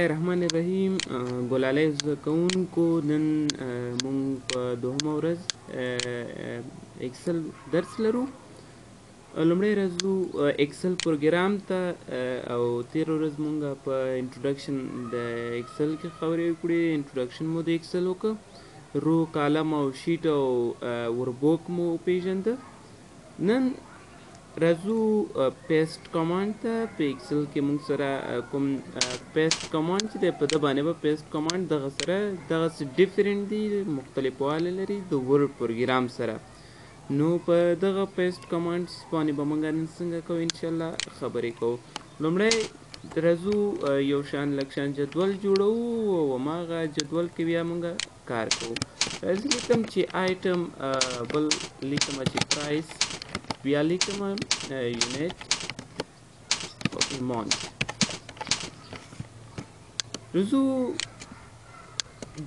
الرحمن الرحیم ګلالی زده کوونکو نن مونږ په دوهمه ورځ اکسل درس لرو. لومړی ورځ ځو اکسل پروګرام ته او تېره ورځ مونږ په انټروډکشن د اکسل کې خبرې وکړې. انټروډکشن مو د اکسل وکړه، رو کالم او شیټ او وربوک مو وپېژنده. نن راځو پیسټ کمانډ ته. په اکسل کې موږ سره کوم پیسټ کمانډ چې دی په ده باندې به پیسټ کمانډ دغه سره دغسې ډیفرنټ دي، مختلف والی لري د ورډ پروګرام سره. نو په دغه پیسټ کمانډس باندې به موږ نن څنګه کوو انشاءالله خبرې کوو. لومړی راځو یو شان لږ شان جدول جوړوو او هماغه جدول کې بیا موږ کار کوو. راځي لیکم چې آیټم، بل لیکم چې پرایس، بیا لیکم یونیټ او اماونټ. راځو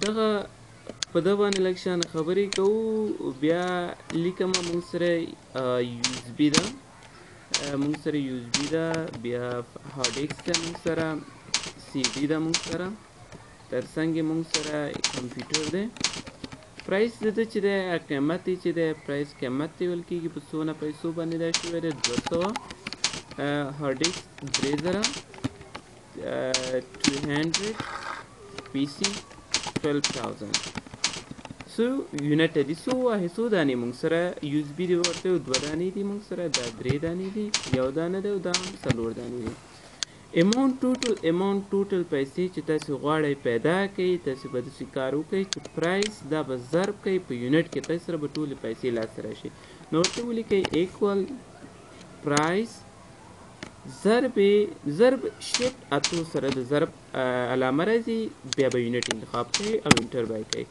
دغه په ده باندې لږ شان خبرې کوو. بیا لیکم موږ سره یوز بي ده، موږ سره یوز بي ده، بیا هارډ ډیسک ده موږ سره، سی ډي ده موږ سره، ترڅنګ یې موږ سره کمپیوټر دی. پرایس د ده چې دی قیمت یې چې دی پرایس قیمت ته ویل کېږي. په څونه پیسو باندې دا شوی دی 200. هارډ ډیسک 3000، 200 پی سي 12,000. څو یونټ دي، څو واحد، څو دانې موږ سره یوز بي دي ورته 2 دانې دي موږ سره، دا 3 دانې دي، 1 دانه دی او دا هم 4 دانې دي. اماونټ ټوټل پیسې چې تاسې غواړئ پیدا کړئ، تاسې به داسې کار وکړئ چې پرایس دا به ضرب کړئ په یونټ کې، تاسې سره به ټولې پیسې لاسته راشي. نو ورته ولیکئ ایکول پرایس ضرب شیفټ اتو سره د ضرب علامه راځي، بیا به یونټ انتخاب کړئ او انټر به یې کړئ.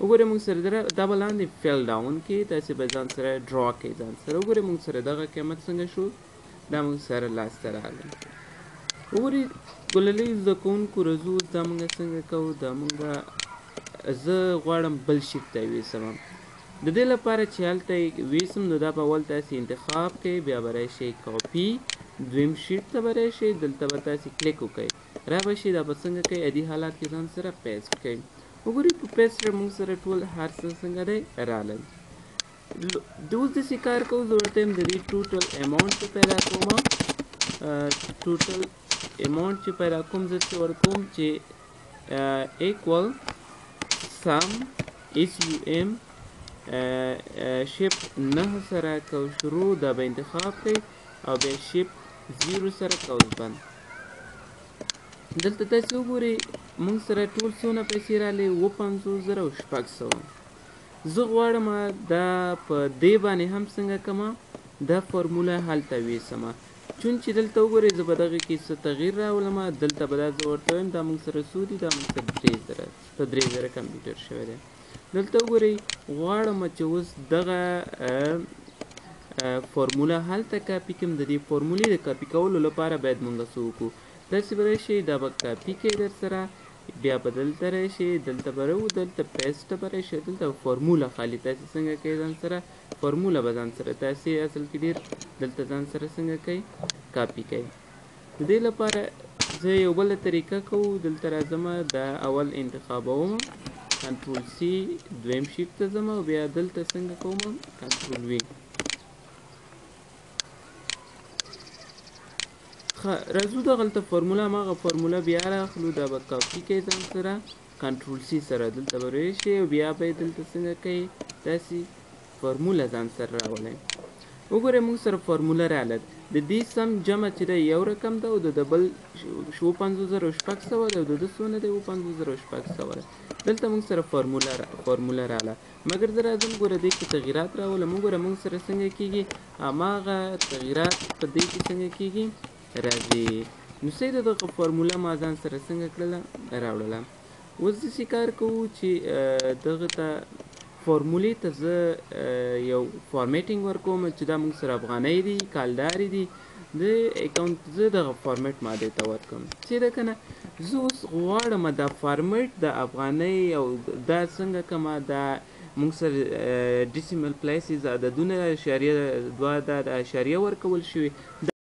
وګورئ موږ سره دا به لاندې فیل ډاون کې تاسې به ځان سره ډرا کړئ ځان سره. وګورئ موږ سره دغه قیمت څنګه شو، دا موږ سره لاسته راغلی. وګورئ ګلالۍ زده کوونکو راځو دا موږ څنګه کوو. دا موږ زه غواړم بل شیټ ته یوسم. د دې لپاره چې هلته یې ویسم نو دا به اول تاسې انتخاب کړئ، بیا به راشئ کاپي، دویم شیټ ته به راشئ، دلته به تاسې کلیک وکړئ، را به شئ دا به څنګه کوئ عادي حالات کې ځان سره پیسټ کړئ. وګورئ په پیسټ سره موږ سره ټول هر څه څنګه دی راغلل. اوس داسې کار کوو، زه ورته یم د دې ټوټل اماونټ چې پیدا کوم، ټوټل اماونټ چې پیدا کوم زه څه ورکوم چې ایکول سم SUM شیفټ 9 سره کوس شروع دا به انتخاب کړئ او بیا شیفټ 0 سره کوس بند. دلته تاسې وګورئ موږ سره ټول څونه پیسې راغلې 55,600. زه غواړم دا په دې باندې هم څنګه کړمه، دا فارموله هلته ویسمه. چون چې دلته وګورئ زه به دغه کې څه تغییر راولم، دلته به دا زه ورته وایم دا موږ سره څو دي، دا موږ سره 3,000 په 3,000 کمپیوټر شوی دی. دلته وګورئ غواړم چې اوس دغه فارموله هلته کاپي کړم. د دې فارمولې د کاپي کولو لپاره باید موږ څه وکړو، تاسې به راشئ دا به کاپي کړئ در سره، بیا به دلته راشئ، دلته به دلته پیسټ ته به راشئ، دلته فارموله خالي تاسې څنګه کوئ ځان سره فارموله به ځان سره تاسې اصل کې ډېر دلته ځان سره څنګه کوئ کاپي کوئ. د دې لپاره زه یو بله طریقه کوو، دلته راځم دا اول انتخابوم، کنټرول سی، دویم شیفټ ته ځم او بیا دلته څنګه کوم کنټرول وی. راځو دغلته فارموله هماغه فارموله بیا راخلو، دا به کاپي کوئ ځان سره کنټرول سی سره، دلته به راشئ او بیا به یې دلته څنګه کوئ داسې فارموله ځان سره راولئ. وګورئ موږ سره فارموله راغله، د دې سم جمع چې دی یو رقم ده او د بل 55,600 ده او د ده څونه دی 55,600 ده. دلته موږ سره فارموله راغله، مګر زه راځم ګوره دې کې تغییرات راولم. وګوره موږ سره څنګه کېږي هماغه تغییرات په دې کې څنګه کېږي راځي. نو صحیح ده دغه فارموله ما ځان سره څنګه کړله راوړله. اوس داسې کار کوو چې دغه ته فارمولې ته زه یو فارمیټینګ ورکوم چې دا موږ سره افغانۍ دي، کالدارې دي، د اکاونټ زه دغه فارمیټ مادې ته ورکوم چې ده که نه. زه اوس غواړم دا فارمیټ د افغانۍ او دا څنګه کړمه، دا موږ سره ډیسیمل پلیسز عددونه 0.2 دا د اشاریه ورکول شوي.